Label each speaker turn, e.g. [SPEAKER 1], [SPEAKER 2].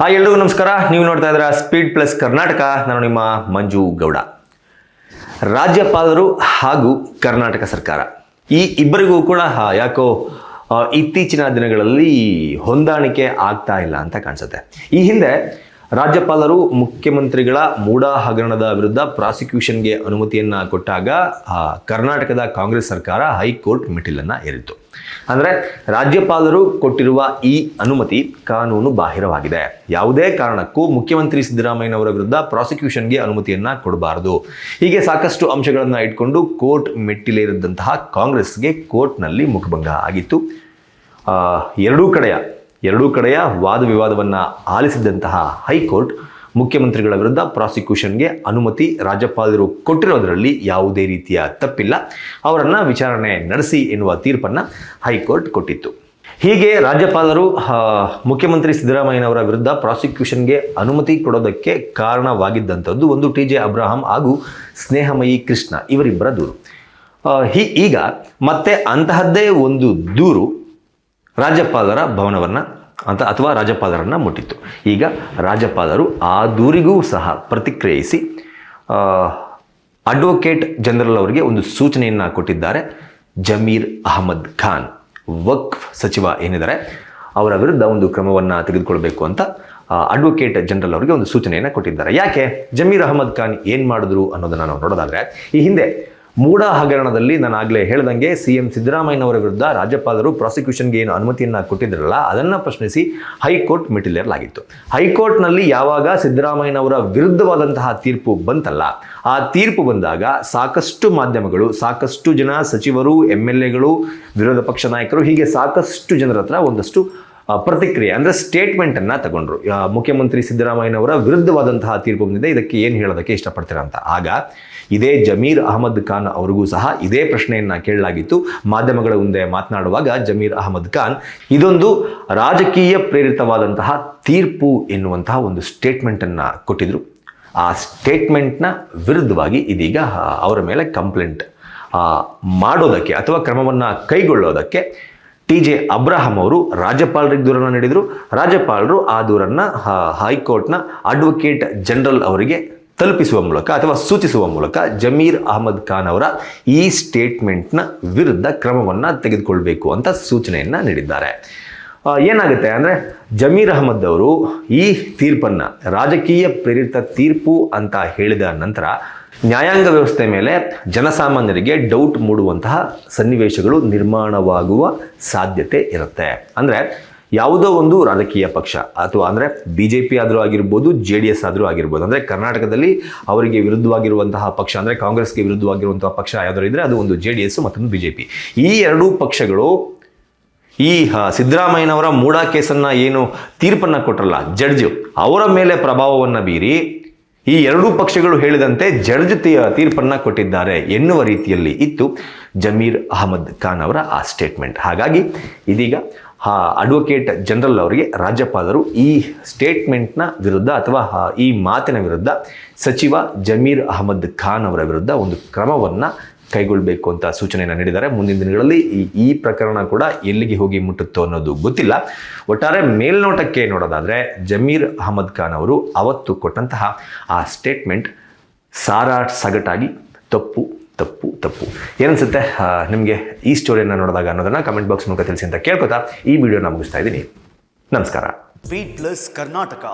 [SPEAKER 1] ಎಲ್ರಿಗೂ ನಮಸ್ಕಾರ. ನೀವು ನೋಡ್ತಾ ಇದ್ದೀರಾ ಸ್ಪೀಡ್ ಪ್ಲಸ್ ಕರ್ನಾಟಕ. ನಾನು ನಿಮ್ಮ ಮಂಜು ಗೌಡ. ರಾಜ್ಯಪಾಲರು ಹಾಗೂ ಕರ್ನಾಟಕ ಸರ್ಕಾರ ಈ ಇಬ್ಬರಿಗೂ ಕೂಡ ಯಾಕೋ ಇತ್ತೀಚಿನ ದಿನಗಳಲ್ಲಿ ಹೊಂದಾಣಿಕೆ ಆಗ್ತಾ ಇಲ್ಲ ಅಂತ ಕಾಣಿಸುತ್ತೆ. ಈ ಹಿಂದೆ ರಾಜ್ಯಪಾಲರು ಮುಖ್ಯಮಂತ್ರಿಗಳ ಮೂಡಾ ಹಗರಣದ ವಿರುದ್ಧ ಪ್ರಾಸಿಕ್ಯೂಷನ್ಗೆ ಅನುಮತಿಯನ್ನು ಕೊಟ್ಟಾಗ ಕರ್ನಾಟಕದ ಕಾಂಗ್ರೆಸ್ ಸರ್ಕಾರ ಹೈಕೋರ್ಟ್ ಮೆಟ್ಟಿಲನ್ನು ಏರಿತ್ತು. ಅಂದರೆ ರಾಜ್ಯಪಾಲರು ಕೊಟ್ಟಿರುವ ಈ ಅನುಮತಿ ಕಾನೂನು ಬಾಹಿರವಾಗಿದೆ, ಯಾವುದೇ ಕಾರಣಕ್ಕೂ ಮುಖ್ಯಮಂತ್ರಿ ಸಿದ್ದರಾಮಯ್ಯನವರ ವಿರುದ್ಧ ಪ್ರಾಸಿಕ್ಯೂಷನ್ಗೆ ಅನುಮತಿಯನ್ನು ಕೊಡಬಾರದು, ಹೀಗೆ ಸಾಕಷ್ಟು ಅಂಶಗಳನ್ನು ಇಟ್ಕೊಂಡು ಕೋರ್ಟ್ ಮೆಟ್ಟಿಲೇರಿದ್ದಂತಹ ಕಾಂಗ್ರೆಸ್ಗೆ ಕೋರ್ಟ್ನಲ್ಲಿ ಮುಖಭಂಗ ಆಗಿತ್ತು. ಎರಡೂ ಕಡೆಯ ವಾದ ವಿವಾದವನ್ನು ಆಲಿಸಿದಂತಹ ಹೈಕೋರ್ಟ್ ಮುಖ್ಯಮಂತ್ರಿಗಳ ವಿರುದ್ಧ ಪ್ರಾಸಿಕ್ಯೂಷನ್ಗೆ ಅನುಮತಿ ರಾಜ್ಯಪಾಲರು ಕೊಟ್ಟಿರೋದರಲ್ಲಿ ಯಾವುದೇ ರೀತಿಯ ತಪ್ಪಿಲ್ಲ, ಅವರನ್ನು ವಿಚಾರಣೆ ನಡೆಸಿ ಎನ್ನುವ ತೀರ್ಪನ್ನು ಹೈಕೋರ್ಟ್ ಕೊಟ್ಟಿತ್ತು. ಹೀಗೆ ರಾಜ್ಯಪಾಲರು ಮುಖ್ಯಮಂತ್ರಿ ಸಿದ್ದರಾಮಯ್ಯನವರ ವಿರುದ್ಧ ಪ್ರಾಸಿಕ್ಯೂಷನ್ಗೆ ಅನುಮತಿ ಕೊಡೋದಕ್ಕೆ ಕಾರಣವಾಗಿದ್ದಂಥದ್ದು ಒಂದು ಟಿ.ಜೆ. ಅಬ್ರಹಾಂ ಹಾಗೂ ಸ್ನೇಹಮಯಿ ಕೃಷ್ಣ ಇವರಿಬ್ಬರ ದೂರು. ಈಗ ಮತ್ತೆ ಅಂತಹದ್ದೇ ಒಂದು ದೂರು ರಾಜ್ಯಪಾಲರ ಭವನವನ್ನು ಅಥವಾ ರಾಜ್ಯಪಾಲರನ್ನು ಮುಟ್ಟಿತ್ತು. ಈಗ ರಾಜ್ಯಪಾಲರು ಆ ದೂರಿಗೂ ಸಹ ಪ್ರತಿಕ್ರಿಯಿಸಿ ಅಡ್ವೊಕೇಟ್ ಜನರಲ್ ಅವರಿಗೆ ಒಂದು ಸೂಚನೆಯನ್ನು ಕೊಟ್ಟಿದ್ದಾರೆ. ಜಮೀರ್ ಅಹಮದ್ ಖಾನ್ ವಕ್ಫ್ ಸಚಿವ ಏನಿದ್ದಾರೆ ಅವರ ವಿರುದ್ಧ ಒಂದು ಕ್ರಮವನ್ನು ತೆಗೆದುಕೊಳ್ಬೇಕು ಅಂತ ಅಡ್ವೊಕೇಟ್ ಜನರಲ್ ಅವರಿಗೆ ಒಂದು ಸೂಚನೆಯನ್ನು ಕೊಟ್ಟಿದ್ದಾರೆ. ಯಾಕೆ ಜಮೀರ್ ಅಹಮದ್ ಖಾನ್ ಏನು ಮಾಡಿದ್ರು ಅನ್ನೋದನ್ನು ನಾವು ನೋಡೋದಾದರೆ, ಈ ಹಿಂದೆ ಮೂಡಾ ಹಗರಣದಲ್ಲಿ ನಾನು ಆಗಲೇ ಹೇಳ್ದಂಗೆ CM ಸಿದ್ದರಾಮಯ್ಯನವರ ವಿರುದ್ಧ ರಾಜ್ಯಪಾಲರು ಪ್ರಾಸಿಕ್ಯೂಷನ್ಗೆ ಏನು ಅನುಮತಿಯನ್ನು ಕೊಟ್ಟಿದ್ರಲ್ಲ ಅದನ್ನು ಪ್ರಶ್ನಿಸಿ ಹೈಕೋರ್ಟ್ ಮೆಟ್ಟಿಲೇರಲಾಗಿತ್ತು. ಹೈಕೋರ್ಟ್ನಲ್ಲಿ ಯಾವಾಗ ಸಿದ್ದರಾಮಯ್ಯನವರ ವಿರುದ್ಧವಾದಂತಹ ತೀರ್ಪು ಬಂತಲ್ಲ, ಆ ತೀರ್ಪು ಬಂದಾಗ ಸಾಕಷ್ಟು ಮಾಧ್ಯಮಗಳು, ಸಾಕಷ್ಟು ಜನ ಸಚಿವರು, MLAಗಳು, ವಿರೋಧ ಪಕ್ಷ ನಾಯಕರು, ಹೀಗೆ ಸಾಕಷ್ಟು ಜನರ ಹತ್ರ ಒಂದಷ್ಟು ಪ್ರತಿಕ್ರಿಯೆ ಅಂದರೆ ಸ್ಟೇಟ್ಮೆಂಟನ್ನು ತಗೊಂಡ್ರು. ಮುಖ್ಯಮಂತ್ರಿ ಸಿದ್ದರಾಮಯ್ಯನವರ ವಿರುದ್ಧವಾದಂತಹ ತೀರ್ಪು ಬಂದಿದೆ, ಇದಕ್ಕೆ ಏನು ಹೇಳೋದಕ್ಕೆ ಇಷ್ಟಪಡ್ತೀರಾ ಅಂತ. ಆಗ ಇದೇ ಜಮೀರ್ ಅಹಮದ್ ಖಾನ್ ಅವರಿಗೂ ಸಹ ಇದೇ ಪ್ರಶ್ನೆಯನ್ನು ಕೇಳಲಾಗಿತ್ತು. ಮಾಧ್ಯಮಗಳ ಮುಂದೆ ಮಾತನಾಡುವಾಗ ಜಮೀರ್ ಅಹಮದ್ ಖಾನ್ ಇದೊಂದು ರಾಜಕೀಯ ಪ್ರೇರಿತವಾದಂತಹ ತೀರ್ಪು ಎನ್ನುವಂತಹ ಒಂದು ಸ್ಟೇಟ್ಮೆಂಟನ್ನು ಕೊಟ್ಟಿದ್ರು. ಆ ಸ್ಟೇಟ್ಮೆಂಟ್ನ ವಿರುದ್ಧವಾಗಿ ಇದೀಗ ಅವರ ಮೇಲೆ ಕಂಪ್ಲೇಂಟ್ ಮಾಡೋದಕ್ಕೆ ಅಥವಾ ಕ್ರಮವನ್ನು ಕೈಗೊಳ್ಳೋದಕ್ಕೆ ಟಿ.ಜೆ. ಅಬ್ರಹಾಂ ಅವರು ರಾಜ್ಯಪಾಲರಿಗೆ ದೂರನ್ನು ನೀಡಿದರು. ರಾಜ್ಯಪಾಲರು ಆ ದೂರನ್ನು ಹೈಕೋರ್ಟ್ನ ಅಡ್ವೊಕೇಟ್ ಜನರಲ್ ಅವರಿಗೆ ತಲುಪಿಸುವ ಮೂಲಕ ಅಥವಾ ಸೂಚಿಸುವ ಮೂಲಕ ಜಮೀರ್ ಅಹಮದ್ ಖಾನ್ ಅವರ ಈ ಸ್ಟೇಟ್ಮೆಂಟ್ನ ವಿರುದ್ಧ ಕ್ರಮವನ್ನು ತೆಗೆದುಕೊಳ್ಬೇಕು ಅಂತ ಸೂಚನೆಯನ್ನು ನೀಡಿದ್ದಾರೆ. ಏನಾಗುತ್ತೆ ಅಂದರೆ, ಜಮೀರ್ ಅಹಮದ್ ಅವರು ಈ ತೀರ್ಪನ್ನು ರಾಜಕೀಯ ಪ್ರೇರಿತ ತೀರ್ಪು ಅಂತ ಹೇಳಿದ ನಂತರ ನ್ಯಾಯಾಂಗ ವ್ಯವಸ್ಥೆ ಮೇಲೆ ಜನಸಾಮಾನ್ಯರಿಗೆ ಡೌಟ್ ಮೂಡುವಂತಹ ಸನ್ನಿವೇಶಗಳು ನಿರ್ಮಾಣವಾಗುವ ಸಾಧ್ಯತೆ ಇರುತ್ತೆ. ಅಂದರೆ ಯಾವುದೋ ಒಂದು ರಾಜಕೀಯ ಪಕ್ಷ ಅಥವಾ ಅಂದರೆ BJP ಆದರೂ ಆಗಿರ್ಬೋದು, JDS ಆದರೂ ಆಗಿರ್ಬೋದು, ಅಂದರೆ ಕರ್ನಾಟಕದಲ್ಲಿ ಅವರಿಗೆ ವಿರುದ್ಧವಾಗಿರುವಂತಹ ಪಕ್ಷ ಅಂದರೆ ಕಾಂಗ್ರೆಸ್ಗೆ ವಿರುದ್ಧವಾಗಿರುವಂತಹ ಪಕ್ಷ ಯಾವುದಾದ್ರು ಇದ್ದರೆ ಅದು ಒಂದು JDS ಮತ್ತೊಂದು BJP. ಈ ಎರಡೂ ಪಕ್ಷಗಳು ಈ ಸಿದ್ದರಾಮಯ್ಯನವರ ಮೂಡಾ ಕೇಸನ್ನು ಏನು ತೀರ್ಪನ್ನು ಕೊಟ್ಟರಲ್ಲ ಜಡ್ಜ್, ಅವರ ಮೇಲೆ ಪ್ರಭಾವವನ್ನು ಬೀರಿ ಈ ಎರಡೂ ಪಕ್ಷಗಳು ಹೇಳಿದಂತೆ ಜಡ್ಜ್ ತೀರ್ಪನ್ನು ಕೊಟ್ಟಿದ್ದಾರೆ ಎನ್ನುವ ರೀತಿಯಲ್ಲಿ ಇತ್ತು ಜಮೀರ್ ಅಹಮದ್ ಖಾನ್ ಅವರ ಆ ಸ್ಟೇಟ್ಮೆಂಟ್. ಹಾಗಾಗಿ ಇದೀಗ ಅಡ್ವೊಕೇಟ್ ಜನರಲ್ ಅವರಿಗೆ ರಾಜ್ಯಪಾಲರು ಈ ಸ್ಟೇಟ್ಮೆಂಟ್ನ ವಿರುದ್ಧ ಅಥವಾ ಈ ಮಾತಿನ ವಿರುದ್ಧ ಸಚಿವ ಜಮೀರ್ ಅಹಮದ್ ಖಾನ್ ಅವರ ವಿರುದ್ಧ ಒಂದು ಕ್ರಮವನ್ನು ಕೈಗೊಳ್ಳಬೇಕು ಅಂತ ಸೂಚನೆಯನ್ನು ನೀಡಿದ್ದಾರೆ. ಮುಂದಿನ ದಿನಗಳಲ್ಲಿ ಈ ಪ್ರಕರಣ ಕೂಡ ಎಲ್ಲಿಗೆ ಹೋಗಿ ಮುಟ್ಟುತ್ತೋ ಅನ್ನೋದು ಗೊತ್ತಿಲ್ಲ. ಒಟ್ಟಾರೆ ಮೇಲ್ನೋಟಕ್ಕೆ ನೋಡೋದಾದರೆ ಜಮೀರ್ ಅಹಮದ್ ಖಾನ್ ಅವರು ಅವತ್ತು ಕೊಟ್ಟಂತಹ ಆ ಸ್ಟೇಟ್ಮೆಂಟ್ ಸಗಟಾಗಿ ತಪ್ಪು ತಪ್ಪು ತಪ್ಪು. ಏನನ್ಸುತ್ತೆ ನಿಮಗೆ ಈ ಸ್ಟೋರಿಯನ್ನು ನೋಡಿದಾಗ ಅನ್ನೋದನ್ನು ಕಮೆಂಟ್ ಬಾಕ್ಸ್ ಮೂಲಕ ತಿಳಿಸಿ ಅಂತ ಕೇಳ್ಕೊತಾ ಈ ವಿಡಿಯೋನ ಮುಗಿಸ್ತಾ ಇದ್ದೀನಿ. ನಮಸ್ಕಾರ.
[SPEAKER 2] Speed plus Karnataka.